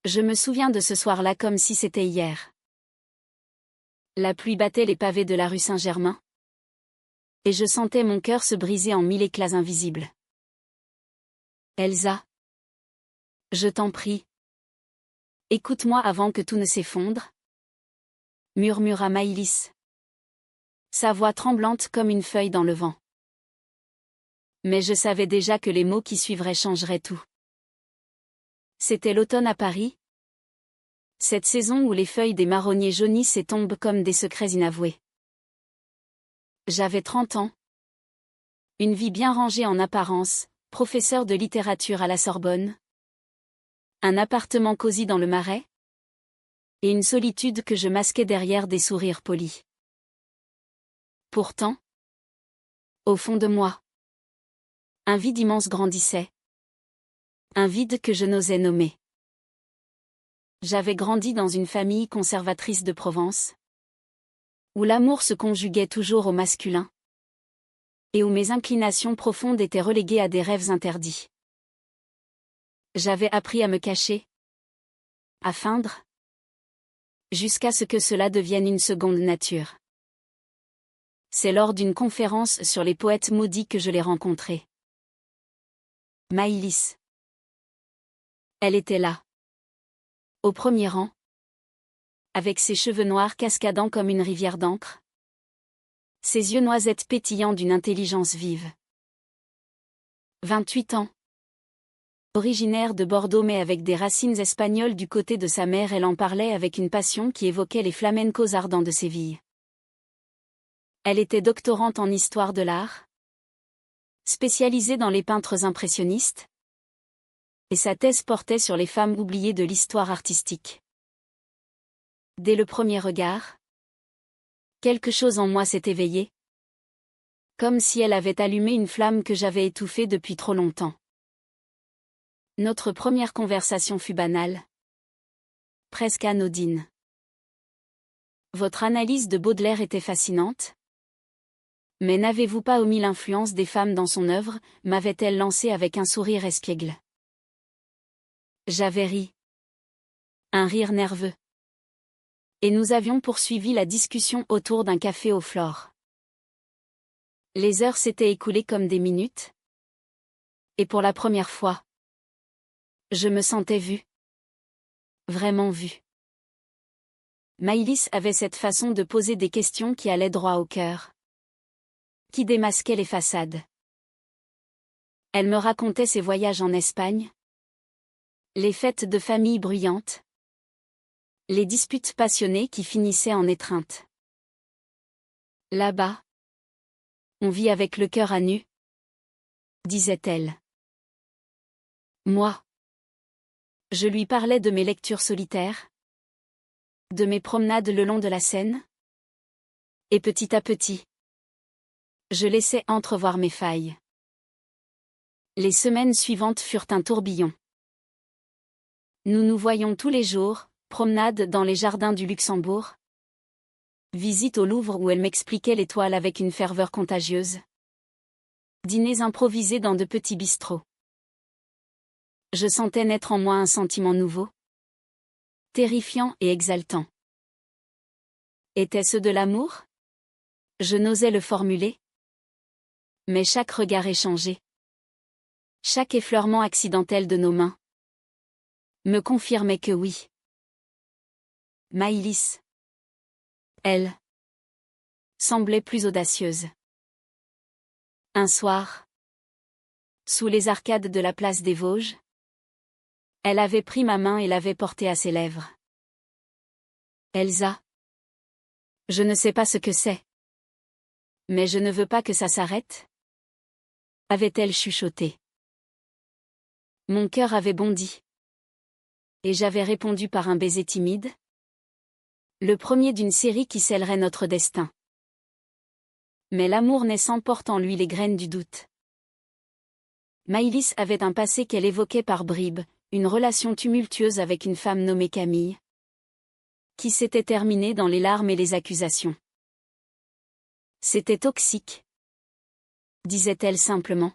Je me souviens de ce soir-là comme si c'était hier. La pluie battait les pavés de la rue Saint-Germain. Et je sentais mon cœur se briser en mille éclats invisibles. Elsa. Je t'en prie. Écoute-moi avant que tout ne s'effondre. Murmura Maïlis. Sa voix tremblante comme une feuille dans le vent. Mais je savais déjà que les mots qui suivraient changeraient tout. C'était l'automne à Paris. Cette saison où les feuilles des marronniers jaunissent et tombent comme des secrets inavoués. J'avais 30 ans. Une vie bien rangée en apparence, professeur de littérature à la Sorbonne. Un appartement cosy dans le Marais. Et une solitude que je masquais derrière des sourires polis. Pourtant, au fond de moi, un vide immense grandissait. Un vide que je n'osais nommer. J'avais grandi dans une famille conservatrice de Provence, où l'amour se conjuguait toujours au masculin, et où mes inclinations profondes étaient reléguées à des rêves interdits. J'avais appris à me cacher, à feindre, jusqu'à ce que cela devienne une seconde nature. C'est lors d'une conférence sur les poètes maudits que je l'ai rencontrée. Maïlis. Elle était là. Au premier rang. Avec ses cheveux noirs cascadant comme une rivière d'encre. Ses yeux noisettes pétillant d'une intelligence vive. 28 ans. Originaire de Bordeaux mais avec des racines espagnoles du côté de sa mère, elle en parlait avec une passion qui évoquait les flamencos ardents de Séville. Elle était doctorante en histoire de l'art. Spécialisée dans les peintres impressionnistes. Et sa thèse portait sur les femmes oubliées de l'histoire artistique. Dès le premier regard, quelque chose en moi s'est éveillé. Comme si elle avait allumé une flamme que j'avais étouffée depuis trop longtemps. Notre première conversation fut banale. Presque anodine. Votre analyse de Baudelaire était fascinante. Mais n'avez-vous pas omis l'influence des femmes dans son œuvre, m'avait-elle lancé avec un sourire espiègle. J'avais ri. Un rire nerveux. Et nous avions poursuivi la discussion autour d'un café aux fleurs. Les heures s'étaient écoulées comme des minutes. Et pour la première fois, je me sentais vue. Vraiment vue. Maïlis avait cette façon de poser des questions qui allaient droit au cœur. Qui démasquaient les façades. Elle me racontait ses voyages en Espagne. Les fêtes de famille bruyantes. Les disputes passionnées qui finissaient en étreinte. Là-bas, on vit avec le cœur à nu, disait-elle. Moi, je lui parlais de mes lectures solitaires, de mes promenades le long de la Seine. Et petit à petit, je laissais entrevoir mes failles. Les semaines suivantes furent un tourbillon. Nous nous voyions tous les jours, promenade dans les jardins du Luxembourg. Visite au Louvre où elle m'expliquait les toiles avec une ferveur contagieuse. Dîners improvisés dans de petits bistrots. Je sentais naître en moi un sentiment nouveau. Terrifiant et exaltant. Était-ce de l'amour? Je n'osais le formuler. Mais chaque regard échangé. Chaque effleurement accidentel de nos mains. Me confirmait que oui. Maïlis. Elle. Semblait plus audacieuse. Un soir. Sous les arcades de la place des Vosges. Elle avait pris ma main et l'avait portée à ses lèvres. Elsa. Je ne sais pas ce que c'est. Mais je ne veux pas que ça s'arrête. Avait-elle chuchoté. Mon cœur avait bondi. Et j'avais répondu par un baiser timide. Le premier d'une série qui scellerait notre destin. Mais l'amour naissant porte en lui les graines du doute. Maïlis avait un passé qu'elle évoquait par bribes, une relation tumultueuse avec une femme nommée Camille. Qui s'était terminée dans les larmes et les accusations. C'était toxique. Disait-elle simplement.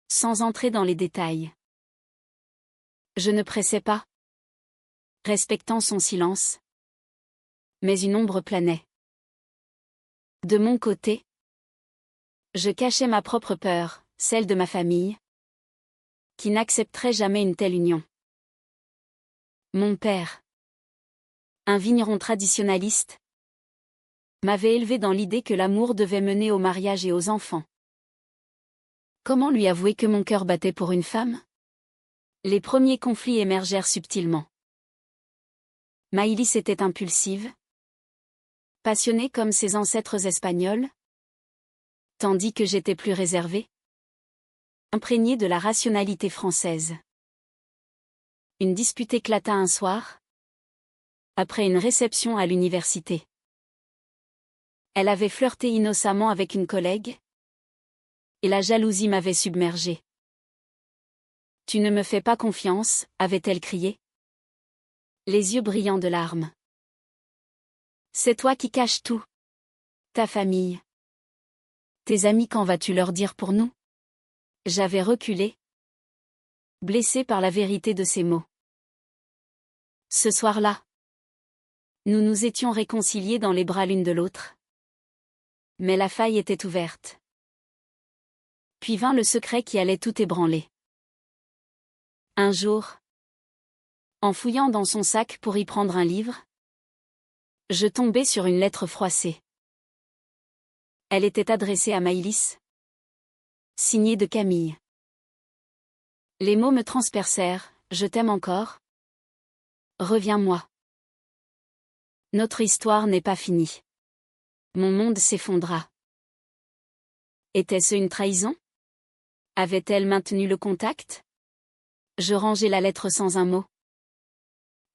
Sans entrer dans les détails. Je ne pressais pas. respectant son silence. Mais une ombre planait. De mon côté, je cachais ma propre peur, celle de ma famille, qui n'accepterait jamais une telle union. Mon père, un vigneron traditionnaliste, m'avait élevé dans l'idée que l'amour devait mener au mariage et aux enfants. Comment lui avouer que mon cœur battait pour une femme? Les premiers conflits émergèrent subtilement. Maïlis était impulsive, passionnée comme ses ancêtres espagnols, tandis que j'étais plus réservée, imprégnée de la rationalité française. Une dispute éclata un soir, après une réception à l'université. Elle avait flirté innocemment avec une collègue, et la jalousie m'avait submergée. « Tu ne me fais pas confiance », avait-elle crié, les yeux brillants de larmes. « C'est toi qui caches tout. Ta famille. Tes amis, quand vas-tu leur dire pour nous ?» J'avais reculé, blessée par la vérité de ces mots. Ce soir-là, nous nous étions réconciliés dans les bras l'une de l'autre. Mais la faille était ouverte. Puis vint le secret qui allait tout ébranler. Un jour, en fouillant dans son sac pour y prendre un livre, je tombai sur une lettre froissée. Elle était adressée à Maïlis, signée de Camille. Les mots me transpercèrent. « Je t'aime encore. Reviens-moi. » Notre histoire n'est pas finie. Mon monde s'effondra. Était-ce une trahison? Avait-elle maintenu le contact? Je rangeai la lettre sans un mot.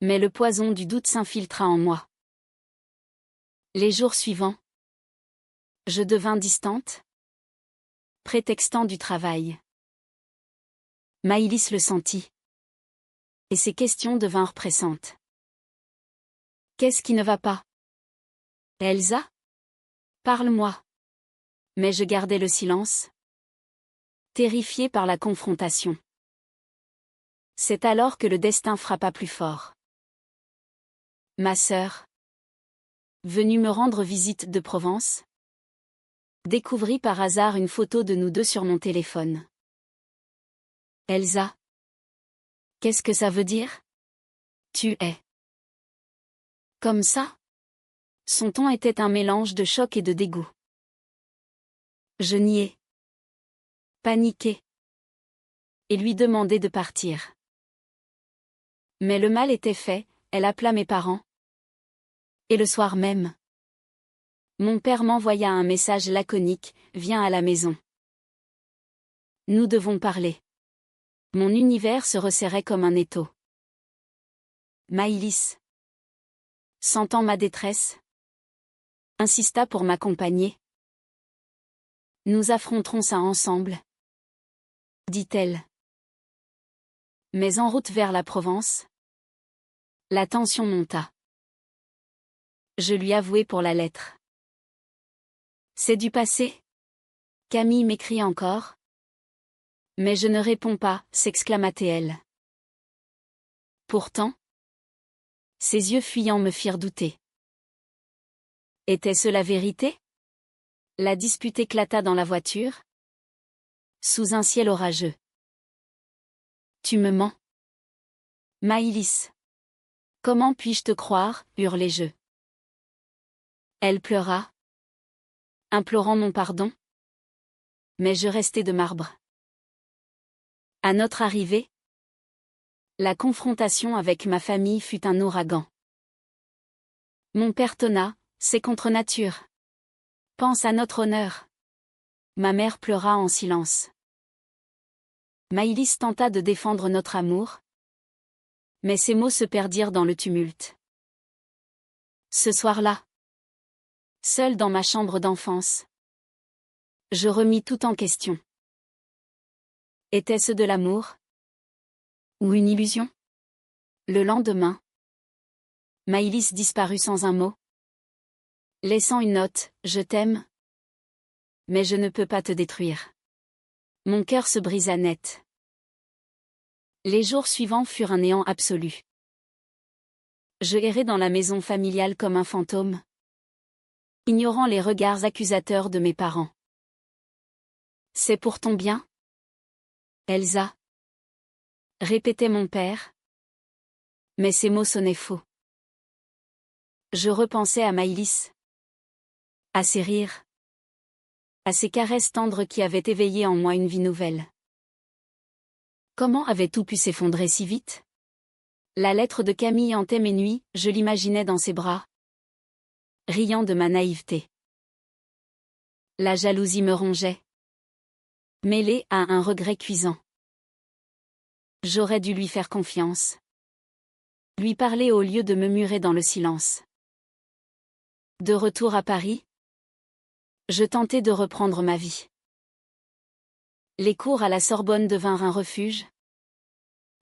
Mais le poison du doute s'infiltra en moi. Les jours suivants, je devins distante, prétextant du travail. Maïlis le sentit. Et ses questions devinrent pressantes. Qu'est-ce qui ne va pas? Elsa? Parle-moi. Mais je gardais le silence, terrifiée par la confrontation. C'est alors que le destin frappa plus fort. Ma sœur, venue me rendre visite de Provence, découvrit par hasard une photo de nous deux sur mon téléphone. Elsa. Qu'est-ce que ça veut dire? Tu es. Comme ça? Son ton était un mélange de choc et de dégoût. Je niai. Paniqué. Et lui demandai de partir. Mais le mal était fait, elle appela mes parents. Et le soir même, mon père m'envoya un message laconique, « Viens à la maison. Nous devons parler. » Mon univers se resserrait comme un étau. Maïlis, sentant ma détresse, insista pour m'accompagner. « Nous affronterons ça ensemble, » dit-elle. Mais en route vers la Provence, la tension monta. Je lui avouai pour la lettre. C'est du passé? Camille m'écrit encore. Mais je ne réponds pas, s'exclama-t-elle. Pourtant, ses yeux fuyants me firent douter. Était-ce la vérité? La dispute éclata dans la voiture, sous un ciel orageux. Tu me mens. Maïlis. Comment puis-je te croire, hurlai-je. Elle pleura, implorant mon pardon. Mais je restai de marbre. À notre arrivée, la confrontation avec ma famille fut un ouragan. Mon père tonna, c'est contre nature. Pense à notre honneur. Ma mère pleura en silence. Maïlis tenta de défendre notre amour, mais ses mots se perdirent dans le tumulte. Ce soir-là, seule dans ma chambre d'enfance, je remis tout en question. Était-ce de l'amour? Ou une illusion? Le lendemain, Maïlis disparut sans un mot, laissant une note, « Je t'aime, mais je ne peux pas te détruire. » Mon cœur se brisa net. Les jours suivants furent un néant absolu. Je errais dans la maison familiale comme un fantôme, ignorant les regards accusateurs de mes parents. C'est pour ton bien, Elsa, répétait mon père. Mais ces mots sonnaient faux. Je repensais à Maïlis, à ses rires, à ces caresses tendres qui avaient éveillé en moi une vie nouvelle. Comment avait tout pu s'effondrer si vite? La lettre de Camille hantait mes nuits, je l'imaginais dans ses bras, riant de ma naïveté. La jalousie me rongeait, mêlée à un regret cuisant. J'aurais dû lui faire confiance. Lui parler au lieu de me murer dans le silence. De retour à Paris, je tentais de reprendre ma vie. Les cours à la Sorbonne devinrent un refuge.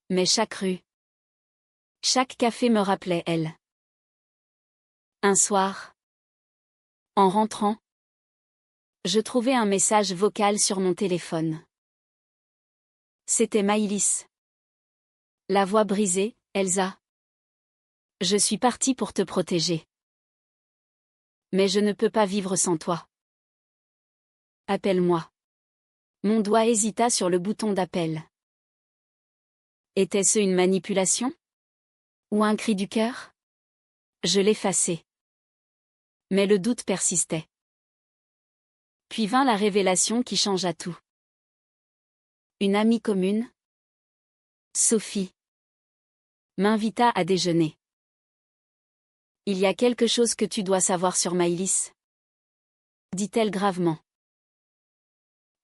Mais chaque rue, chaque café me rappelait elle. Un soir, en rentrant, je trouvai un message vocal sur mon téléphone. C'était Maïlis. La voix brisée, Elsa. Je suis partie pour te protéger. Mais je ne peux pas vivre sans toi. Appelle-moi. Mon doigt hésita sur le bouton d'appel. Était-ce une manipulation? Ou un cri du cœur? Je l'effaçai. Mais le doute persistait. Puis vint la révélation qui changea tout. Une amie commune, Sophie, m'invita à déjeuner. Il y a quelque chose que tu dois savoir sur Maïlis, dit-elle gravement.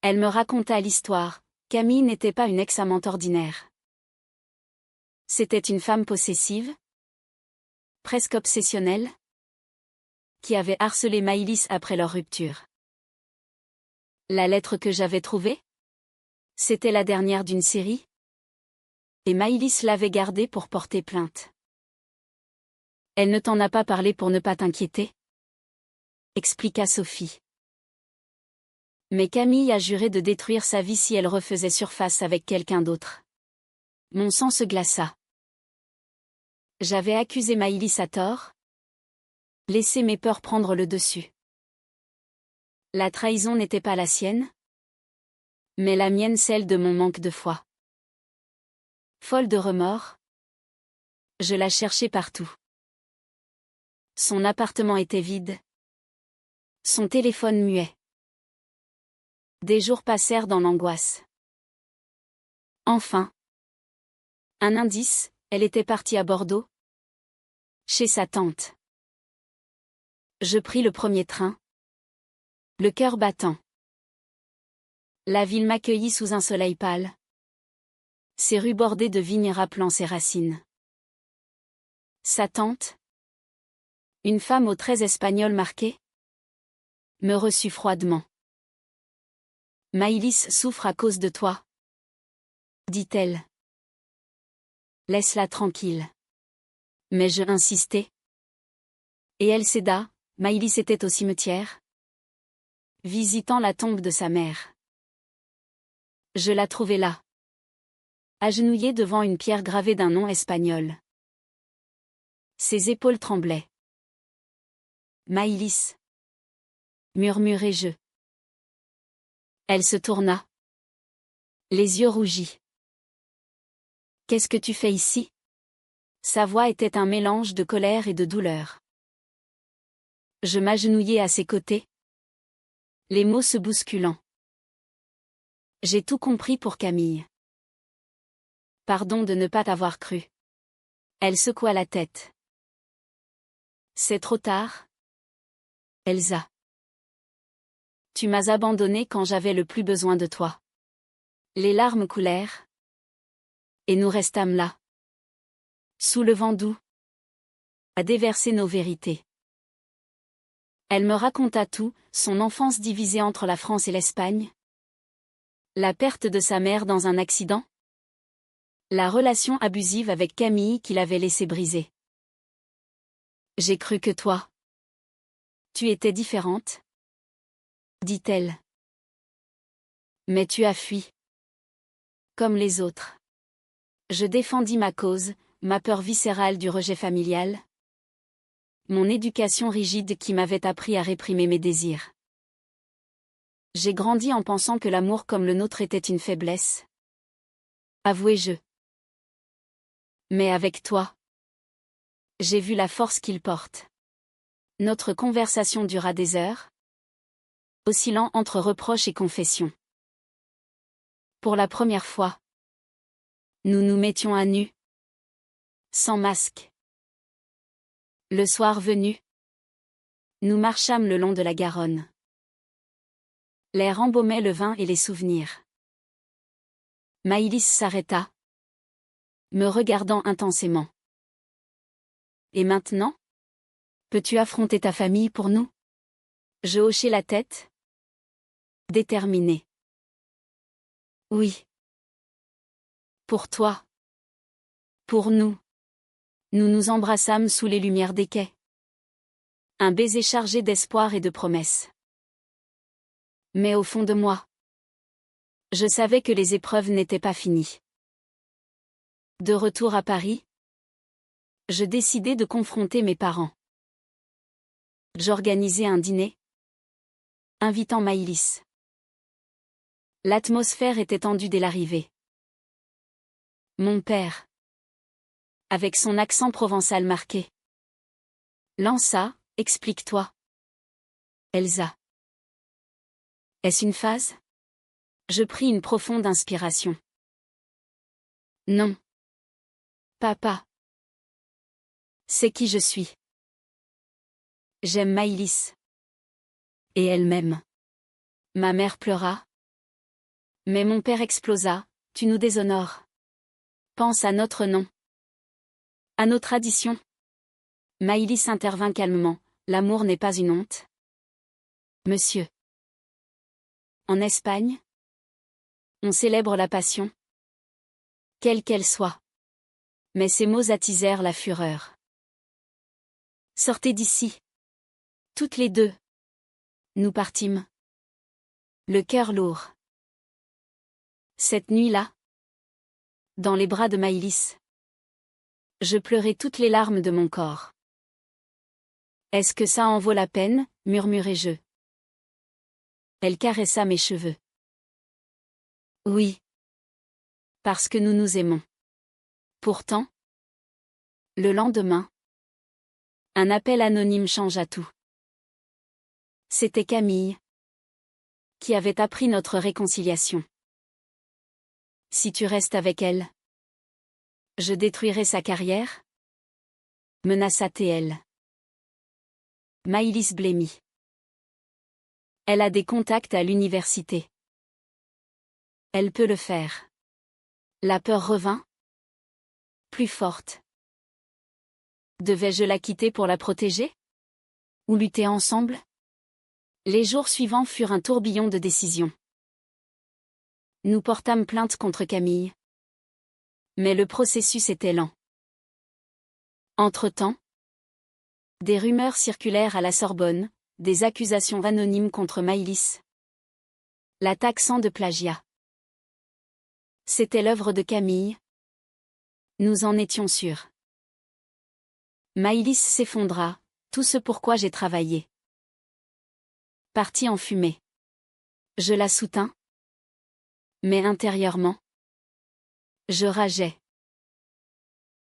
Elle me raconta l'histoire. Camille n'était pas une ex-amante ordinaire. C'était une femme possessive, presque obsessionnelle, qui avait harcelé Maïlis après leur rupture. La lettre que j'avais trouvée? C'était la dernière d'une série. Et Maïlis l'avait gardée pour porter plainte. Elle ne t'en a pas parlé pour ne pas t'inquiéter? Expliqua Sophie. Mais Camille a juré de détruire sa vie si elle refaisait surface avec quelqu'un d'autre. Mon sang se glaça. J'avais accusé Maïlis à tort, laissé mes peurs prendre le dessus. La trahison n'était pas la sienne, mais la mienne celle de mon manque de foi. Folle de remords, je la cherchais partout. Son appartement était vide. Son téléphone muet. Des jours passèrent dans l'angoisse. Enfin, un indice, elle était partie à Bordeaux, chez sa tante. Je pris le premier train, le cœur battant. La ville m'accueillit sous un soleil pâle. Ses rues bordées de vignes rappelant ses racines. Sa tante, une femme aux traits espagnols marqués, me reçut froidement. Maïlis souffre à cause de toi, dit-elle. Laisse-la tranquille. Mais je insistais. Et elle céda. Maïlis était au cimetière, visitant la tombe de sa mère. Je la trouvai là, agenouillée devant une pierre gravée d'un nom espagnol. Ses épaules tremblaient. Maïlis, murmurai-je. Elle se tourna, les yeux rougis. Qu'est-ce que tu fais ici? Sa voix était un mélange de colère et de douleur. Je m'agenouillai à ses côtés, les mots se bousculant. J'ai tout compris pour Camille. Pardon de ne pas t'avoir cru. Elle secoua la tête. C'est trop tard, Elsa. Tu m'as abandonnée quand j'avais le plus besoin de toi. Les larmes coulèrent. Et nous restâmes là, sous le vent doux, à déverser nos vérités. Elle me raconta tout, son enfance divisée entre la France et l'Espagne, la perte de sa mère dans un accident, la relation abusive avec Camille qui l'avait laissée briser. J'ai cru que toi, tu étais différente, dit-elle. Mais tu as fui. Comme les autres. Je défendis ma cause, ma peur viscérale du rejet familial. Mon éducation rigide qui m'avait appris à réprimer mes désirs. J'ai grandi en pensant que l'amour comme le nôtre était une faiblesse. Avouez-je. Mais avec toi, j'ai vu la force qu'il porte. Notre conversation dura des heures, oscillant entre reproches et confessions. Pour la première fois, nous nous mettions à nu, sans masque. Le soir venu, nous marchâmes le long de la Garonne. L'air embaumait le vin et les souvenirs. Maïlis s'arrêta, me regardant intensément. Et maintenant? Peux-tu affronter ta famille pour nous? Je hochai la tête, déterminée. Oui. Pour toi. Pour nous. Nous nous embrassâmes sous les lumières des quais. Un baiser chargé d'espoir et de promesses. Mais au fond de moi, je savais que les épreuves n'étaient pas finies. De retour à Paris, je décidai de confronter mes parents. J'organisai un dîner, invitant Maïlis. L'atmosphère était tendue dès l'arrivée. Mon père, avec son accent provençal marqué, lança, explique-toi. Elsa. Est-ce une phase? Je pris une profonde inspiration. Non. Papa. C'est qui je suis. J'aime Maïlis. Et elle m'aime. Ma mère pleura. Mais mon père explosa, tu nous déshonores. Pense à notre nom. À nos traditions. Maïlis intervint calmement, l'amour n'est pas une honte. Monsieur. En Espagne, on célèbre la passion, quelle qu'elle soit. Mais ces mots attisèrent la fureur. Sortez d'ici. Toutes les deux. Nous partîmes. Le cœur lourd. Cette nuit-là, dans les bras de Maïlis, je pleurai toutes les larmes de mon corps. Est-ce que ça en vaut la peine, murmurai-je. Elle caressa mes cheveux. Oui. Parce que nous nous aimons. Pourtant, le lendemain, un appel anonyme changea tout. C'était Camille, qui avait appris notre réconciliation. Si tu restes avec elle, je détruirai sa carrière, menaça TL. Maïlis blêmit. Elle a des contacts à l'université. Elle peut le faire. La peur revint, plus forte. Devais-je la quitter pour la protéger? Ou lutter ensemble? Les jours suivants furent un tourbillon de décisions. Nous portâmes plainte contre Camille. Mais le processus était lent. Entre-temps, des rumeurs circulèrent à la Sorbonne, des accusations anonymes contre Maïlis. La taxant de plagiat. C'était l'œuvre de Camille. Nous en étions sûrs. Maïlis s'effondra, tout ce pourquoi j'ai travaillé. Partie en fumée. Je la soutins. Mais intérieurement, je rageais.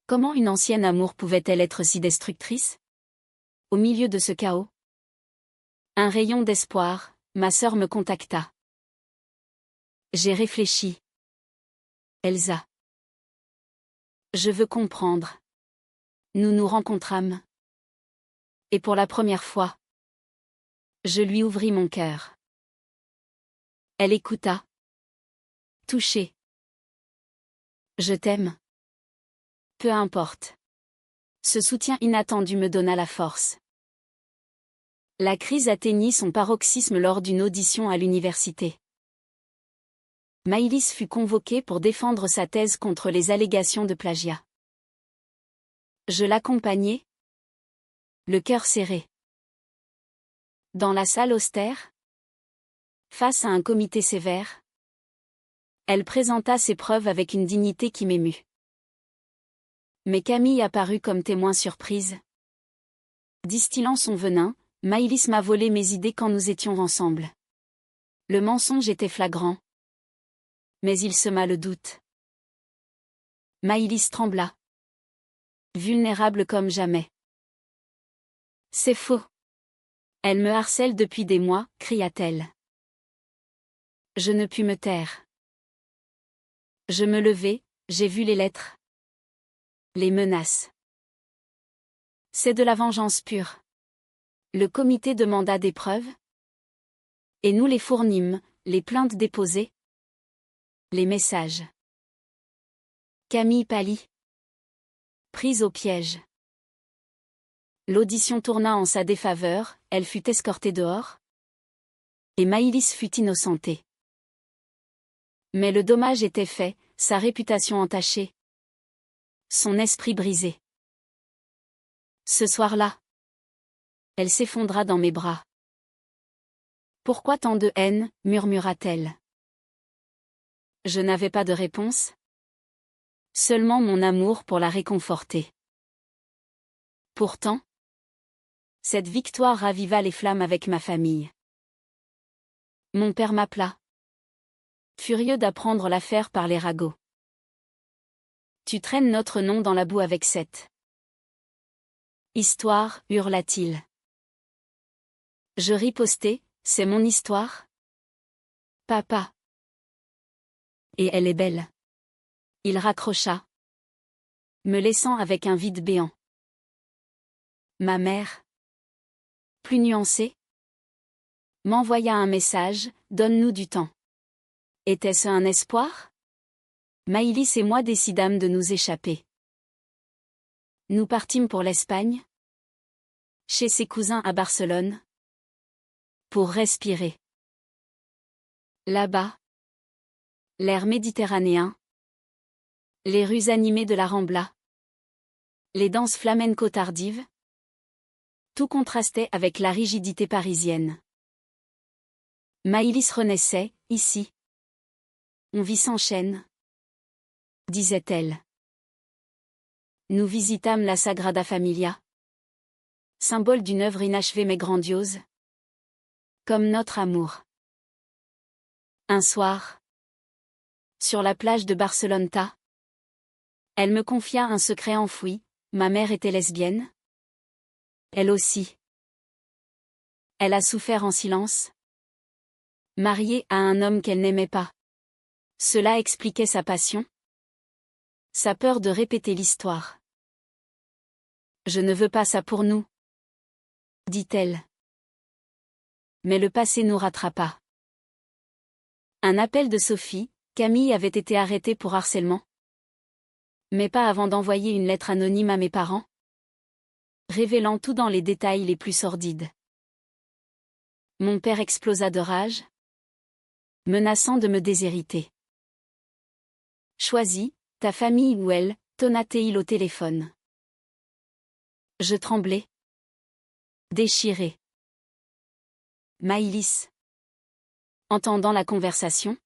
Comment une ancienne amour pouvait-elle être si destructrice? Au milieu de ce chaos, un rayon d'espoir, ma sœur me contacta. J'ai réfléchi. Elsa. Je veux comprendre. Nous nous rencontrâmes. Et pour la première fois, je lui ouvris mon cœur. Elle écouta. Touchée. Je t'aime. Peu importe. Ce soutien inattendu me donna la force. La crise atteignit son paroxysme lors d'une audition à l'université. Maïlis fut convoquée pour défendre sa thèse contre les allégations de plagiat. Je l'accompagnai, le cœur serré. Dans la salle austère, face à un comité sévère, elle présenta ses preuves avec une dignité qui m'émut. Mais Camille apparut comme témoin surprise. Distillant son venin, Maïlis m'a volé mes idées quand nous étions ensemble. Le mensonge était flagrant. Mais il sema le doute. Maïlis trembla. Vulnérable comme jamais. C'est faux. Elle me harcèle depuis des mois, cria-t-elle. Je ne pus me taire. Je me levai, j'ai vu les lettres. Les menaces. C'est de la vengeance pure. Le comité demanda des preuves. Et nous les fournîmes, les plaintes déposées. Les messages. Camille pâlit. Prise au piège. L'audition tourna en sa défaveur, elle fut escortée dehors. Et Maïlis fut innocentée. Mais le dommage était fait, sa réputation entachée. Son esprit brisé. Ce soir-là, elle s'effondra dans mes bras. Pourquoi tant de haine, murmura-t-elle. Je n'avais pas de réponse. Seulement mon amour pour la réconforter. Pourtant, cette victoire raviva les flammes avec ma famille. Mon père m'appela. Furieux d'apprendre l'affaire par les ragots. Tu traînes notre nom dans la boue avec cette histoire, hurla-t-il. Je ripostai, c'est mon histoire. Papa. Et elle est belle. Il raccrocha, me laissant avec un vide béant. Ma mère, plus nuancée, m'envoya un message, donne-nous du temps. Était-ce un espoir? Maïlis et moi décidâmes de nous échapper. Nous partîmes pour l'Espagne, chez ses cousins à Barcelone, pour respirer. Là-bas, l'air méditerranéen, les rues animées de la Rambla, les danses flamenco tardives, tout contrastait avec la rigidité parisienne. Maïlis renaissait, ici. On vit sans chaîne, disait-elle. Nous visitâmes la Sagrada Familia, symbole d'une œuvre inachevée mais grandiose, comme notre amour. Un soir, sur la plage de Barceloneta, elle me confia un secret enfoui, ma mère était lesbienne. Elle aussi. Elle a souffert en silence. Mariée à un homme qu'elle n'aimait pas. Cela expliquait sa passion. Sa peur de répéter l'histoire. Je ne veux pas ça pour nous, dit-elle. Mais le passé nous rattrapa. Un appel de Sophie, Camille avait été arrêtée pour harcèlement. Mais pas avant d'envoyer une lettre anonyme à mes parents, révélant tout dans les détails les plus sordides. Mon père explosa de rage, menaçant de me déshériter. Choisis, ta famille ou elle, tonna-t-il au téléphone. Je tremblais. Déchirée. Maïlis. Entendant la conversation,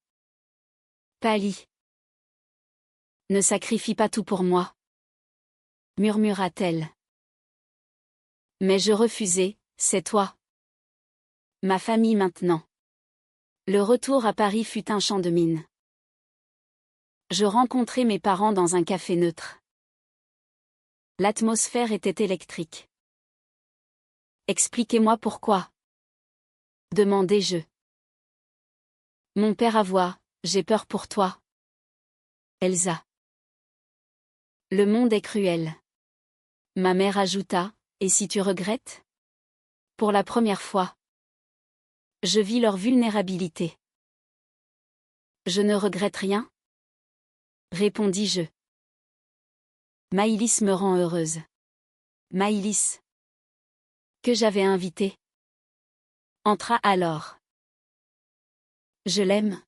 pâlit. Ne sacrifie pas tout pour moi, murmura-t-elle. Mais je refusai, c'est toi. Ma famille maintenant. Le retour à Paris fut un champ de mine. Je rencontrai mes parents dans un café neutre. L'atmosphère était électrique. Expliquez-moi pourquoi, demandai-je. Mon père avoua, j'ai peur pour toi. Elsa. Le monde est cruel. Ma mère ajouta, et si tu regrettes? Pour la première fois. Je vis leur vulnérabilité. Je ne regrette rien, répondis-je. Maïlis me rend heureuse. Maïlis, que j'avais invitée, entra alors. Je l'aime.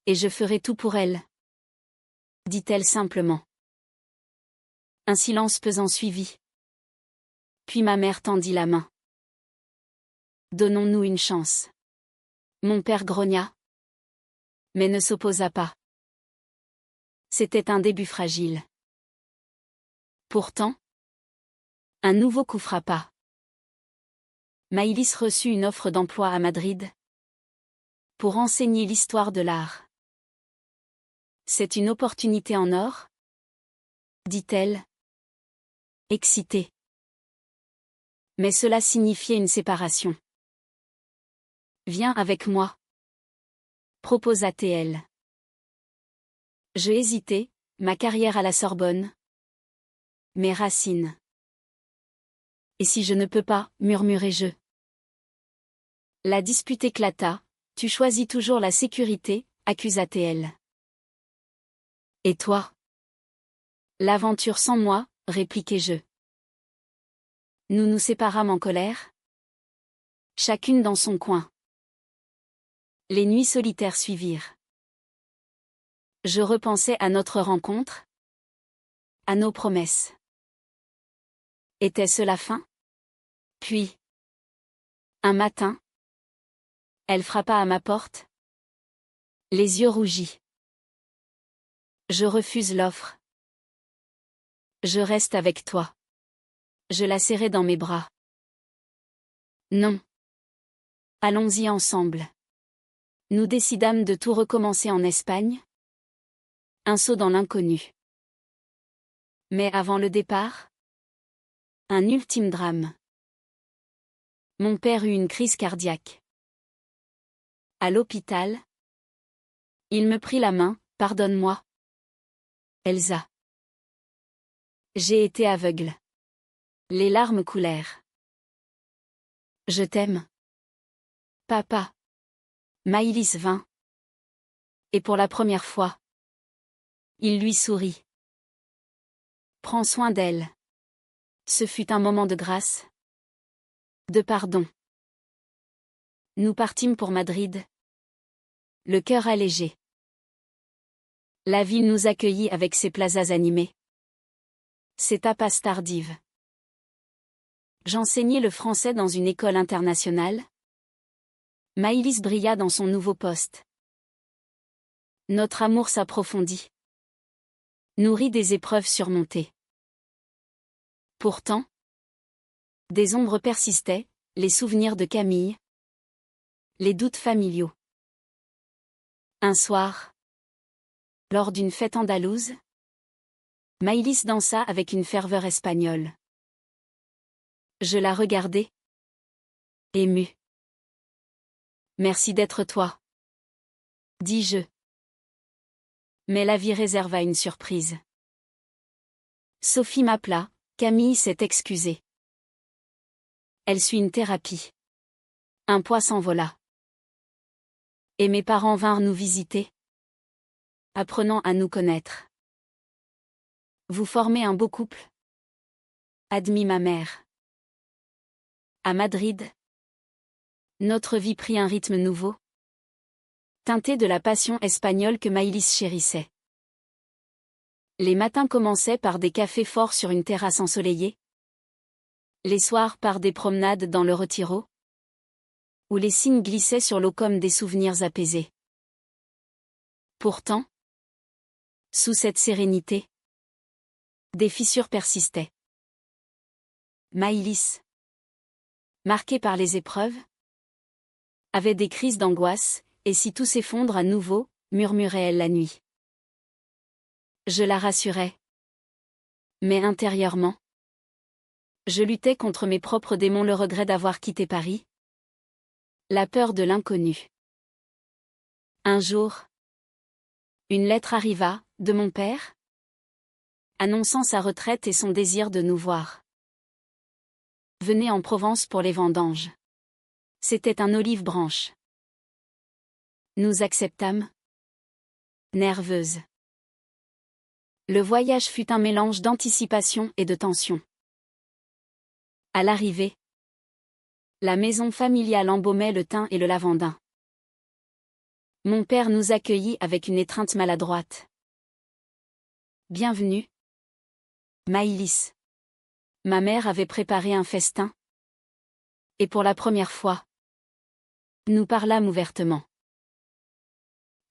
Et je ferai tout pour elle, dit-elle simplement. Un silence pesant suivit. Puis ma mère tendit la main. Donnons-nous une chance. Mon père grogna, mais ne s'opposa pas. C'était un début fragile. Pourtant, un nouveau coup frappa. Maïlis reçut une offre d'emploi à Madrid pour enseigner l'histoire de l'art. C'est une opportunité en or, dit-elle, excitée. Mais cela signifiait une séparation. Viens avec moi, proposa-t-elle. Je hésitais, ma carrière à la Sorbonne. Mes racines. Et si je ne peux pas, murmurai-je. La dispute éclata. Tu choisis toujours la sécurité, accusa-t-elle. Et toi? L'aventure sans moi, répliquai-je. Nous nous séparâmes en colère. Chacune dans son coin. Les nuits solitaires suivirent. Je repensais à notre rencontre, à nos promesses. Était-ce la fin? Puis, un matin, elle frappa à ma porte, les yeux rougis. Je refuse l'offre. Je reste avec toi. Je la serrai dans mes bras. Non. Allons-y ensemble. Nous décidâmes de tout recommencer en Espagne. Un saut dans l'inconnu. Mais avant le départ, un ultime drame. Mon père eut une crise cardiaque. À l'hôpital, il me prit la main, pardonne-moi. Elsa. J'ai été aveugle. Les larmes coulèrent. Je t'aime. Papa. Maïlis vint. Et pour la première fois, il lui sourit. Prends soin d'elle. Ce fut un moment de grâce. De pardon. Nous partîmes pour Madrid. Le cœur allégé. La ville nous accueillit avec ses plazas animés. Ses tapas tardives. J'enseignais le français dans une école internationale. Maïlis brilla dans son nouveau poste. Notre amour s'approfondit. Nourri des épreuves surmontées. Pourtant, des ombres persistaient, les souvenirs de Camille. Les doutes familiaux. Un soir, lors d'une fête andalouse, Maïlis dansa avec une ferveur espagnole. Je la regardai. Émue. Merci d'être toi. Dis-je. Mais la vie réserva une surprise. Sophie m'appela, Camille s'est excusée. Elle suit une thérapie. Un poids s'envola. Et mes parents vinrent nous visiter. Apprenant à nous connaître. Vous formez un beau couple. Admit ma mère. À Madrid, notre vie prit un rythme nouveau. Teinté de la passion espagnole que Maïlis chérissait. Les matins commençaient par des cafés forts sur une terrasse ensoleillée. Les soirs par des promenades dans le Retiro. Où les cygnes glissaient sur l'eau comme des souvenirs apaisés. Pourtant, sous cette sérénité, des fissures persistaient. Maïlis, marquée par les épreuves, avait des crises d'angoisse, et si tout s'effondre à nouveau, murmurait-elle la nuit. Je la rassurais. Mais intérieurement, je luttais contre mes propres démons, le regret d'avoir quitté Paris. La peur de l'inconnu. Un jour, une lettre arriva, de mon père, annonçant sa retraite et son désir de nous voir. Venez en Provence pour les vendanges. C'était un olive-branche. Nous acceptâmes. Nerveuse. Le voyage fut un mélange d'anticipation et de tension. À l'arrivée, la maison familiale embaumait le thym et le lavandin. Mon père nous accueillit avec une étreinte maladroite. Bienvenue. Maïlis. Ma mère avait préparé un festin. Et pour la première fois, nous parlâmes ouvertement.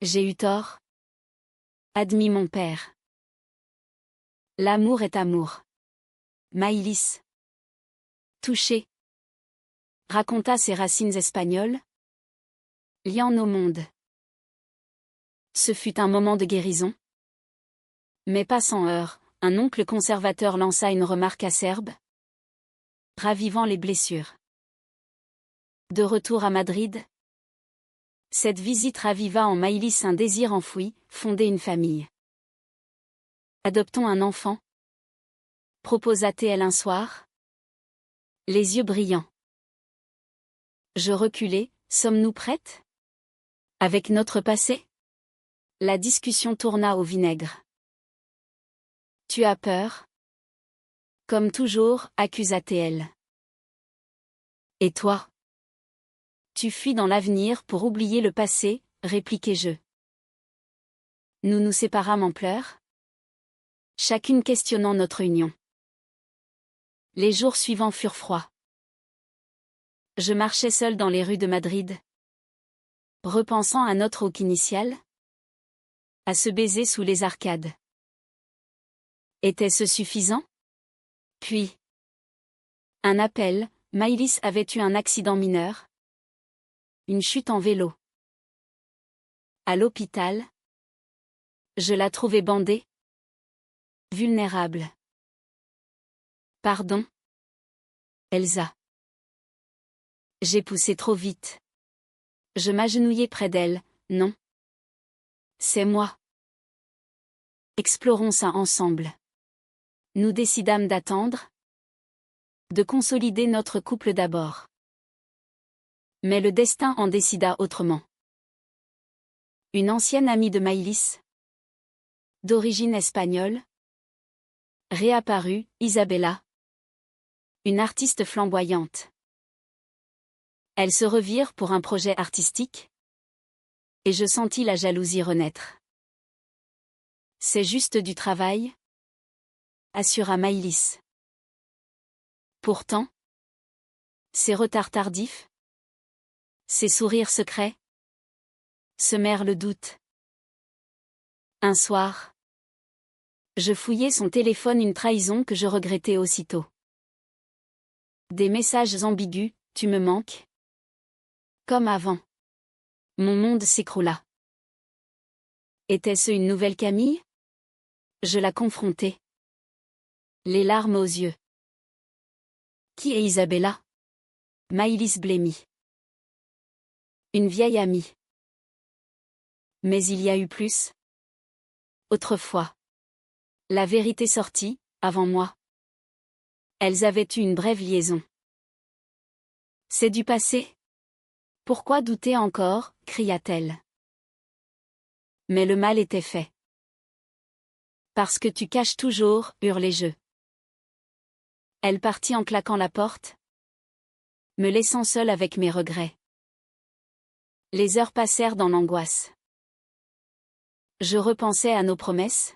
J'ai eu tort. Admit mon père. L'amour est amour. Maïlis, touchée, raconta ses racines espagnoles, liant nos mondes. Ce fut un moment de guérison. Mais pas sans heurts, un oncle conservateur lança une remarque acerbe, ravivant les blessures. De retour à Madrid, cette visite raviva en Maïlis un désir enfoui, fonder une famille. Adoptons un enfant, proposa-t-elle un soir, les yeux brillants. Je reculai, sommes-nous prêtes? Avec notre passé? La discussion tourna au vinaigre. Tu as peur? Comme toujours, accusa-t-elle. Et toi? Tu fuis dans l'avenir pour oublier le passé, répliquai-je. Nous nous séparâmes en pleurs, chacune questionnant notre union. Les jours suivants furent froids. Je marchais seule dans les rues de Madrid, repensant à notre hook initial, à se baiser sous les arcades. Était-ce suffisant? Puis, un appel, Maïlis avait eu un accident mineur, une chute en vélo. À l'hôpital, je la trouvais bandée, vulnérable. Pardon? Elsa. J'ai poussé trop vite. Je m'agenouillai près d'elle, non. C'est moi. Explorons ça ensemble. Nous décidâmes d'attendre, de consolider notre couple d'abord. Mais le destin en décida autrement. Une ancienne amie de Maïlis, d'origine espagnole, réapparut, Isabella, une artiste flamboyante. Elles se revirent pour un projet artistique, et je sentis la jalousie renaître. C'est juste du travail, assura Maïlis. Pourtant, ces retards tardifs, ces sourires secrets, semèrent le doute. Un soir, je fouillai son téléphone, une trahison que je regrettais aussitôt. Des messages ambigus, tu me manques? Comme avant. Mon monde s'écroula. Était-ce une nouvelle Camille? Je la confrontai. Les larmes aux yeux. Qui est Isabella? Maïlis blêmit. Une vieille amie. Mais il y a eu plus. Autrefois. La vérité sortit, avant moi. Elles avaient eu une brève liaison. C'est du passé. Pourquoi douter encore? Cria-t-elle. Mais le mal était fait. Parce que tu caches toujours, hurlai-je. Elle partit en claquant la porte, me laissant seule avec mes regrets. Les heures passèrent dans l'angoisse. Je repensais à nos promesses,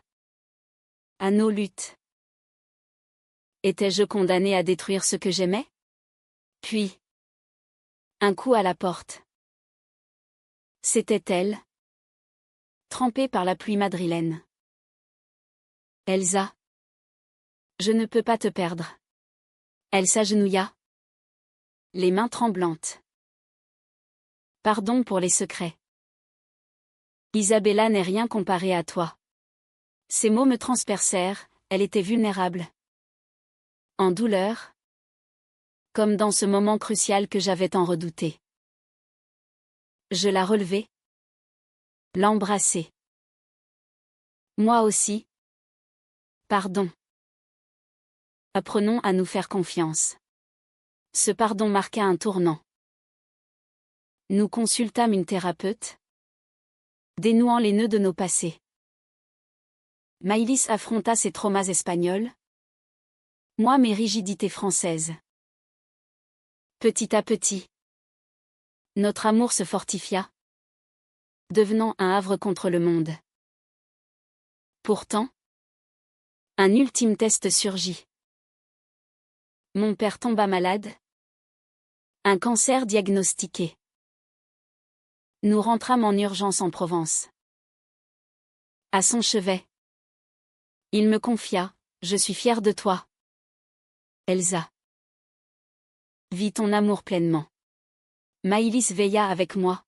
à nos luttes. Étais-je condamnée à détruire ce que j'aimais? Puis, un coup à la porte. C'était elle, trempée par la pluie madrilène. Elsa. Je ne peux pas te perdre. Elle s'agenouilla, les mains tremblantes. Pardon pour les secrets. Isabella n'est rien comparée à toi. Ces mots me transpercèrent, elle était vulnérable. En douleur. Comme dans ce moment crucial que j'avais tant redouté. Je la relevai. L'embrassai. Moi aussi. Pardon. Apprenons à nous faire confiance. Ce pardon marqua un tournant. Nous consultâmes une thérapeute, dénouant les nœuds de nos passés. Maïlis affronta ses traumas espagnols, moi mes rigidités françaises. Petit à petit, notre amour se fortifia, devenant un havre contre le monde. Pourtant, un ultime test surgit. Mon père tomba malade. Un cancer diagnostiqué. Nous rentrâmes en urgence en Provence. À son chevet. Il me confia, je suis fier de toi. Elsa. Vis ton amour pleinement. Maïlis veilla avec moi,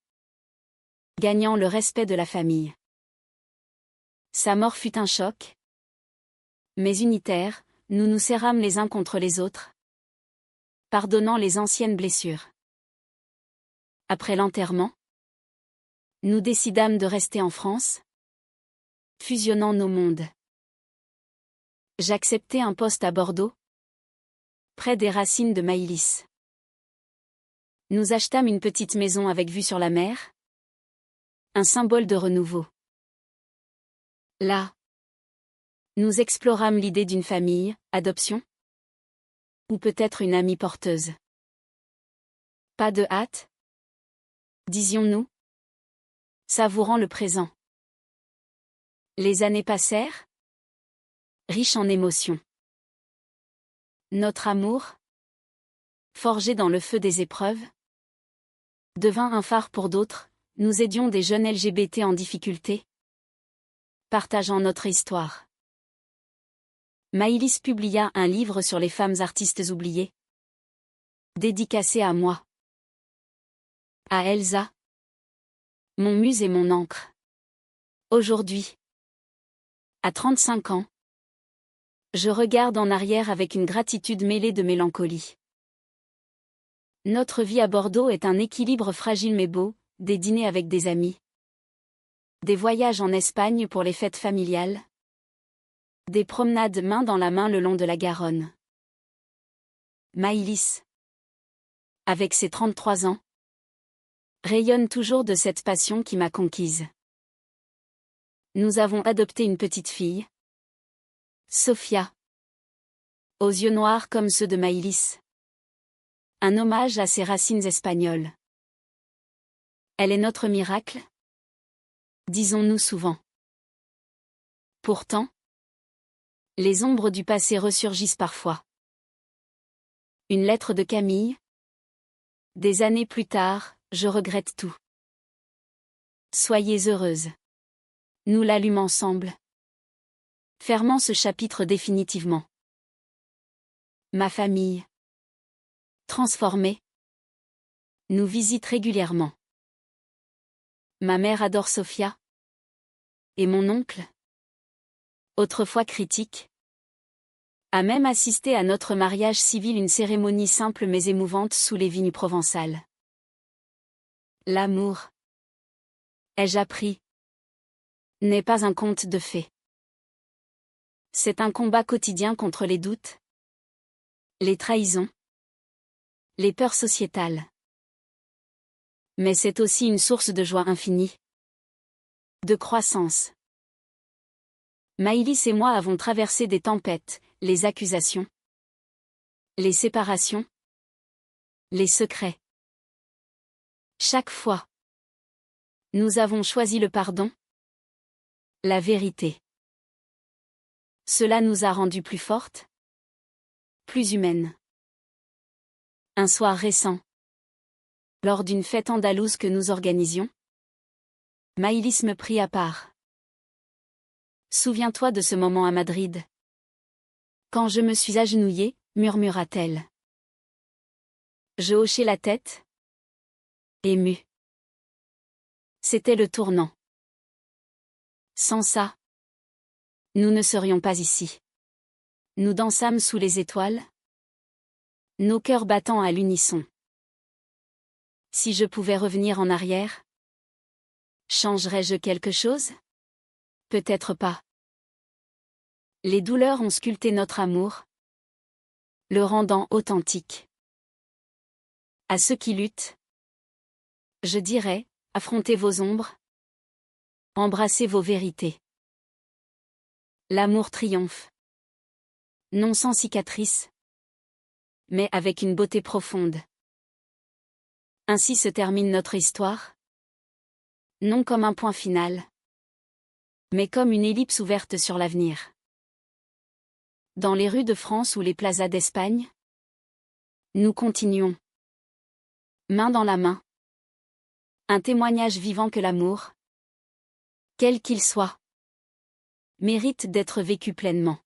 gagnant le respect de la famille. Sa mort fut un choc, mais unitaire, nous nous serrâmes les uns contre les autres, pardonnant les anciennes blessures. Après l'enterrement, nous décidâmes de rester en France, fusionnant nos mondes. J'acceptai un poste à Bordeaux, près des racines de Maïlis. Nous achetâmes une petite maison avec vue sur la mer, un symbole de renouveau. Là, nous explorâmes l'idée d'une famille, adoption, ou peut-être une amie porteuse. Pas de hâte, disions-nous, savourant le présent. Les années passèrent, riches en émotions. Notre amour, forgé dans le feu des épreuves, devint un phare pour d'autres. Nous aidions des jeunes LGBT en difficulté, partageant notre histoire. Maïlis publia un livre sur les femmes artistes oubliées, dédicacé à moi. À Elsa, mon muse et mon encre. Aujourd'hui, à 35 ans, je regarde en arrière avec une gratitude mêlée de mélancolie. Notre vie à Bordeaux est un équilibre fragile mais beau, des dîners avec des amis, des voyages en Espagne pour les fêtes familiales, des promenades main dans la main le long de la Garonne. Maïlis, avec ses 33 ans, rayonne toujours de cette passion qui m'a conquise. Nous avons adopté une petite fille, Sophia, aux yeux noirs comme ceux de Maïlis. Un hommage à ses racines espagnoles. Elle est notre miracle, disons-nous souvent. Pourtant, les ombres du passé ressurgissent parfois. Une lettre de Camille. Des années plus tard, je regrette tout. Soyez heureuse. Nous l'allumes ensemble, fermant ce chapitre définitivement. Ma famille, transformée, nous visite régulièrement. Ma mère adore Sophia. Et mon oncle, autrefois critique, a même assisté à notre mariage civil, une cérémonie simple mais émouvante sous les vignes provençales. L'amour, ai-je appris, n'est pas un conte de fées. C'est un combat quotidien contre les doutes, les trahisons, les peurs sociétales. Mais c'est aussi une source de joie infinie, de croissance. Maïlis et moi avons traversé des tempêtes, les accusations, les séparations, les secrets. Chaque fois, nous avons choisi le pardon, la vérité. Cela nous a rendues plus fortes, plus humaines. Un soir récent, lors d'une fête andalouse que nous organisions, Maïlis me prit à part. Souviens-toi de ce moment à Madrid. Quand je me suis agenouillée, murmura-t-elle. Je hochai la tête, émue. C'était le tournant. Sans ça, nous ne serions pas ici. Nous dansâmes sous les étoiles, nos cœurs battant à l'unisson. Si je pouvais revenir en arrière, changerais-je quelque chose? Peut-être pas. Les douleurs ont sculpté notre amour, le rendant authentique. À ceux qui luttent, je dirais, affrontez vos ombres, embrassez vos vérités. L'amour triomphe. Non sans cicatrices, mais avec une beauté profonde. Ainsi se termine notre histoire. Non comme un point final, mais comme une ellipse ouverte sur l'avenir. Dans les rues de France ou les plazas d'Espagne, nous continuons. Main dans la main. Un témoignage vivant que l'amour, quel qu'il soit, mérite d'être vécu pleinement.